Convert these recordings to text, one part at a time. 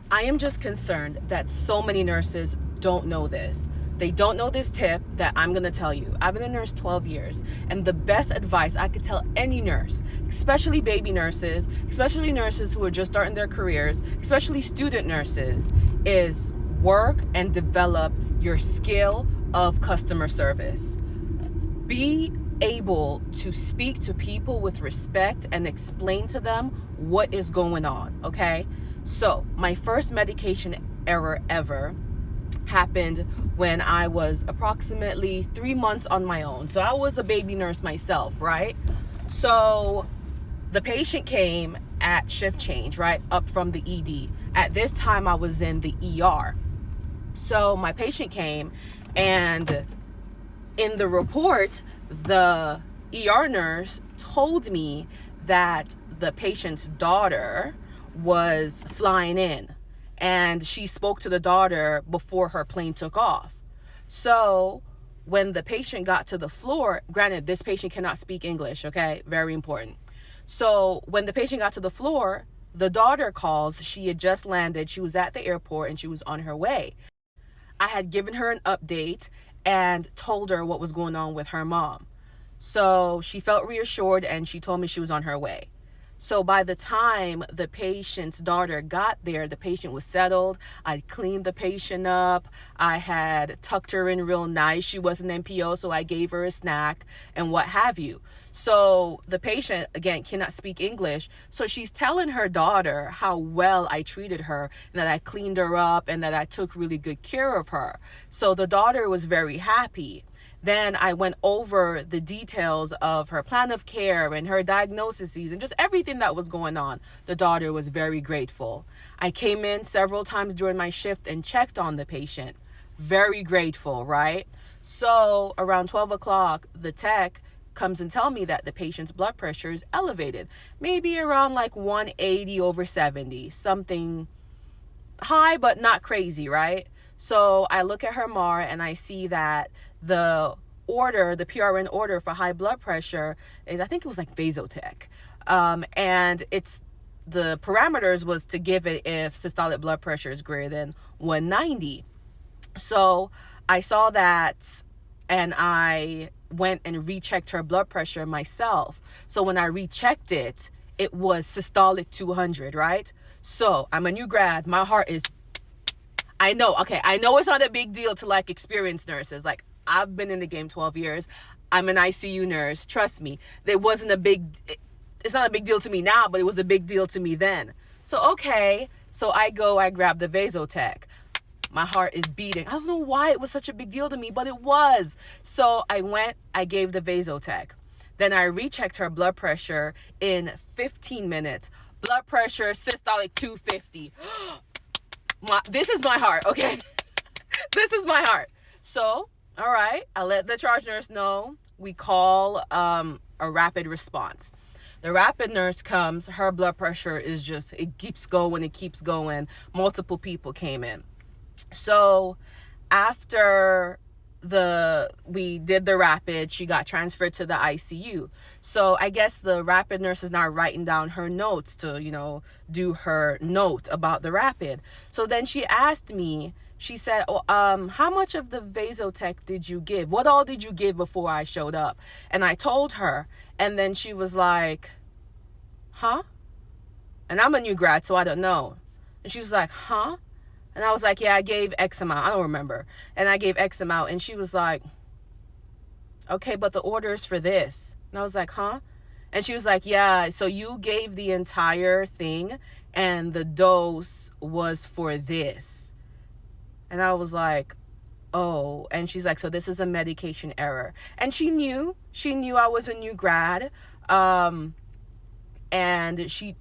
I am just concerned that so many nurses don't know this. They don't know this tip that I'm going to tell you. I've been a nurse 12 years, and the best advice I could tell any nurse, especially baby nurses, especially nurses who are just starting their careers, especially student nurses, is work and develop your skill of customer service. Be able to speak to people with respect and explain to them what is going on, okay? So, my first medication error ever happened when I was approximately 3 months on my own. So, I was a baby nurse myself, right? So, the patient came at shift change, right? Up from the ED. At this time, I was in the ER. So, my patient came, and in the report, the ER nurse told me that the patient's daughter was flying in, and she spoke to the daughter before her plane took off. So when the patient got to the floor, granted, this patient cannot speak English, okay? Very important. So when the patient got to the floor, the daughter calls. She had just landed. She was at the airport and she was on her way. I had given her an update and told her what was going on with her mom. So she felt reassured and she told me she was on her way. So by the time the patient's daughter got there, the patient was settled. I cleaned the patient up. I had tucked her in real nice. She was an NPO, so I gave her a snack and what have you. So the patient, again, cannot speak English. So she's telling her daughter how well I treated her and that I cleaned her up and that I took really good care of her. So the daughter was very happy. Then I went over the details of her plan of care and her diagnoses and just everything that was going on. The daughter was very grateful. I came in several times during my shift and checked on the patient. Very grateful, right? So around 12 o'clock, the tech comes and tell me that the patient's blood pressure is elevated. Maybe around like 180 over 70. Something high, but not crazy, right? So I look at her MAR and I see that the PRN order for high blood pressure is, I think it was like Vasotec. And it's, the parameters was to give it if systolic blood pressure is greater than 190. So I saw that and I went and rechecked her blood pressure myself. So when I rechecked it, it was systolic 200, right? So I'm a new grad. My heart is, I know it's not a big deal to like experienced nurses. Like, I've been in the game 12 years. I'm an ICU nurse. Trust me. It's not a big deal to me now, but it was a big deal to me then. So, okay. So I grab the Vasotec. My heart is beating. I don't know why it was such a big deal to me, but it was. So I gave the Vasotec. Then I rechecked her blood pressure in 15 minutes. Blood pressure, systolic 250. This is my heart, okay? This is my heart. So, all right, I let the charge nurse know. We call a rapid response. The rapid nurse comes. Her blood pressure is just, it keeps going. Multiple people came in. So after we did the rapid, she got transferred to the ICU. So I guess the rapid nurse is now writing down her notes to, do her note about the rapid. So then she asked me, she said, how much of the Vasotec did you give? What all did you give before I showed up? And I told her, and then she was like, huh? And I'm a new grad, so I don't know. And she was like, huh? And I was like, yeah, I gave X amount. I don't remember. And I gave X amount. And she was like, okay, but the order is for this. And I was like, huh? And she was like, yeah, so you gave the entire thing and the dose was for this. And I was like, oh. And she's like, so this is a medication error. And she knew I was a new grad. And she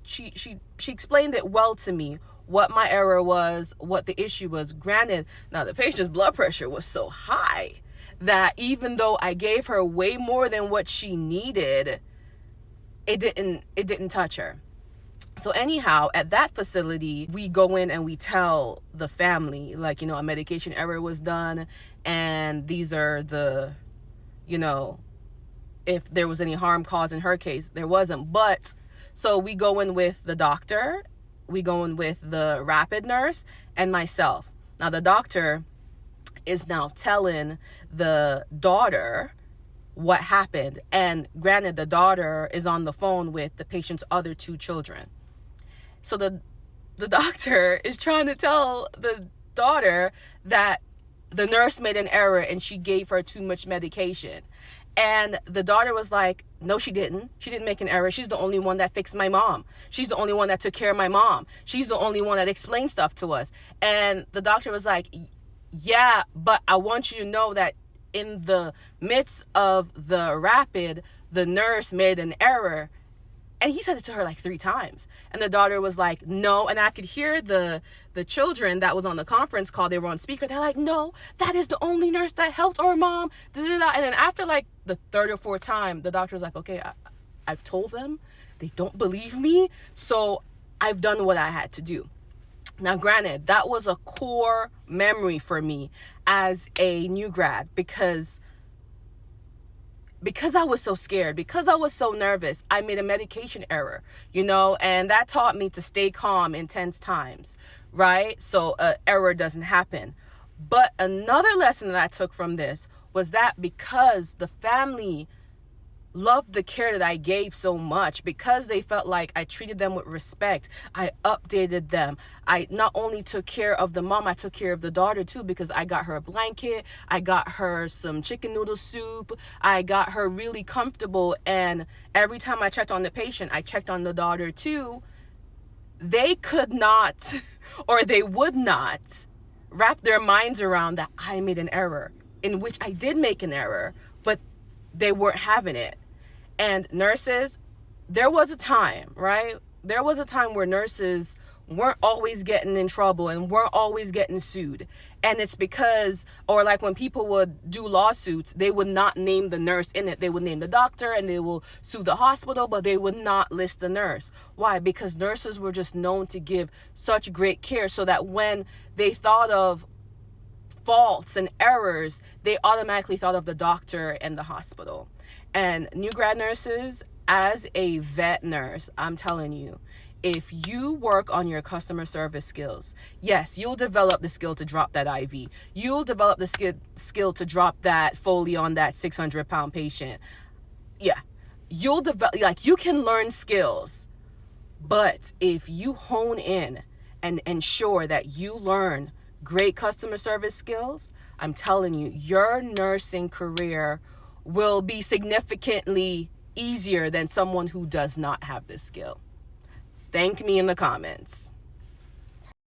explained it well to me, what my error was, what the issue was. Granted, now the patient's blood pressure was so high that even though I gave her way more than what she needed, it didn't touch her. So anyhow, at that facility, we go in and we tell the family, like, a medication error was done and these are the, if there was any harm caused. In her case, there wasn't. But so we go in with the doctor we going with the rapid nurse and myself. Now the doctor is now telling the daughter what happened. And granted, the daughter is on the phone with the patient's other 2 children. So the doctor is trying to tell the daughter that the nurse made an error and she gave her too much medication. And the daughter was like, no, she didn't. She didn't make an error. She's the only one that fixed my mom. She's the only one that took care of my mom. She's the only one that explained stuff to us. And the doctor was like, yeah, but I want you to know that in the midst of the rapid, the nurse made an error. And he said it to her like 3 times. And the daughter was like, no. And I could hear the children that was on the conference call. They were on speaker. They're like, no, that is the only nurse that helped our mom. And then after like the 3rd or 4th time, the doctor was like, okay, I've told them. They don't believe me. So I've done what I had to do. Now, granted, that was a core memory for me as a new grad because I was so scared, because I was so nervous, I made a medication error, and that taught me to stay calm in tense times, right? So error doesn't happen. But another lesson that I took from this was that because the family loved the care that I gave so much, because they felt like I treated them with respect, I updated them. I not only took care of the mom, I took care of the daughter too, because I got her a blanket, I got her some chicken noodle soup, I got her really comfortable. And every time I checked on the patient, I checked on the daughter too. They could not, or they would not, wrap their minds around that I made an error, in which I did make an error, but they weren't having it. And nurses, there was a time, right? There was a time where nurses weren't always getting in trouble and weren't always getting sued. And it's because, or like when people would do lawsuits, they would not name the nurse in it. They would name the doctor and they will sue the hospital, but they would not list the nurse. Why? Because nurses were just known to give such great care, so that when they thought of faults and errors, they automatically thought of the doctor and the hospital. And new grad nurses, as a vet nurse, I'm telling you, if you work on your customer service skills, yes, you'll develop the skill to drop that IV. You'll develop the skill to drop that Foley on that 600-pound patient. Yeah, you'll develop, like, you can learn skills. But if you hone in and ensure that you learn great customer service skills, I'm telling you, your nursing career will be significantly easier than someone who does not have this skill. Thank me in the comments.